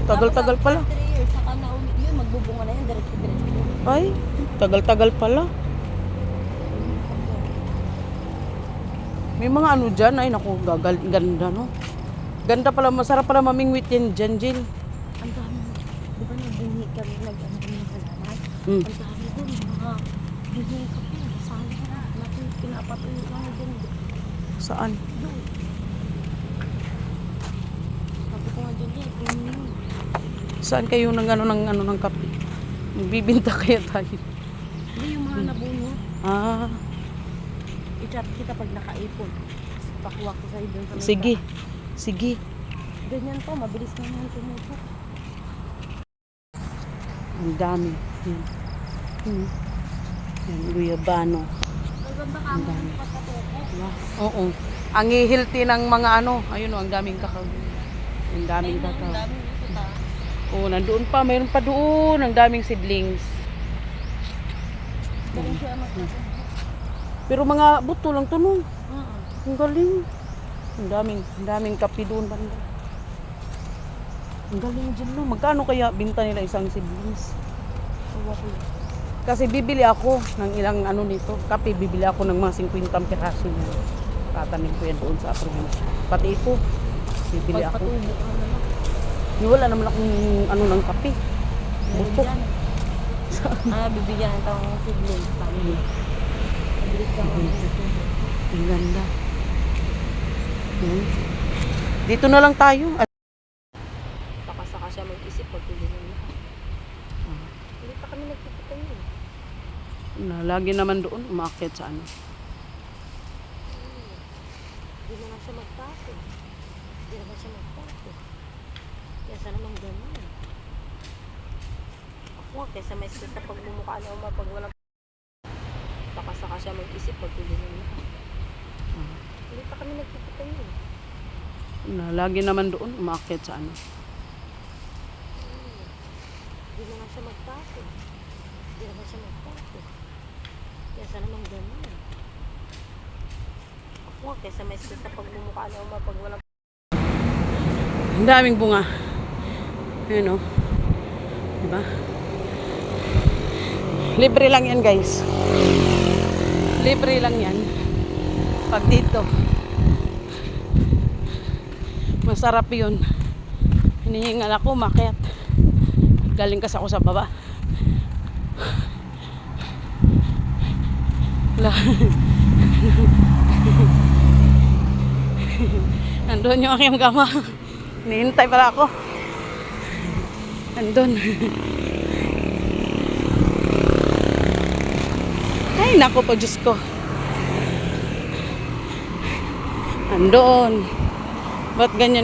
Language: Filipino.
Tagal-tagal pala. 3 years, saka na uli yun, magbubunga na yan, diretso-diretso. Ay, tagal-tagal pala. May mga ano dyan. Ay, naku, ganda, no? Ganda pala, masarap pala mamingwit yan dyan, Jill. Ang dami, di ba nabungi kami, nag-ano kami ng halaman? Hmm. Ang dami doon, mga bungi kami, sana natin pinapatuloy lang dyan. Saan? Doon. Sabi ko nga dyan, premium. Saan kayo ng ng kape? Bibinta kaya tayo. Hindi yung mga nabungi. Ah, I-chat kita pag nakaipon. Pakuha ko sa'yo dun sa may sige. taas. Sige. Ganyan to, mabilis na yan tumutok. Ang dami. Yan. Yan, guyabano. Maganda ka mo ng pagkatuko. Oo. Ang healthy ng mga ano. Ayun, ang daming kakao. Ang daming Ang kakao. dami nito ta. Oo, nandoon pa. Mayroon pa doon. Ang daming seedlings. Galing siya magkatuko. Pero mga buto lang to, no? Ang galing. Ang daming kape doon banda. Ang galing dyan, no? Magkano kaya binta nila isang seedlings? Uwa ko yun. Kasi bibili ako ng ilang ano nito. Kape, bibili ako ng mga 50 piraso nila. Tatanim ko yan doon sa probinsya. Pati ito, bibili ako. Pagpatubo ka naman. Wala naman akong ano ng kape. Buto. Bibigyan ng tawang siblings. Family. Mabilis ka mo. Ang ganda. Dito na lang tayo. Baka saka siya mag-isip pag tulungan na. Hindi pa kami nagtitipon yun. Lagi naman doon, umakyat sa ano. Hindi na nga siya magtapo. Hindi na nga siya magtapo. Kesa naman ganyan. Ako nga, kesa may stress na pagmumukha na uma pag walang baka saka siya mag-isip pag tulungan na. Hindi pa kami nagtitipon yun. Lagi naman doon, umakyat sa ano. Hindi na nga siya magtapo. Hindi na nga siya magtapo. Kesa naman ganyan. Ako nga, kesa may stress na pagmumukha na uma pag walang Ang daming bunga. Ayun, o. Diba? Libre lang yan, guys. Libre lang yan. Pag dito. Masarap yun. Hinihingal ako, umakyat. Galing kasi ako sa baba. Nandun yung aking gama. Hinihintay pala ako. Nandun. Ay, naku po, Diyos ko. Nandun. Ba't ganyan?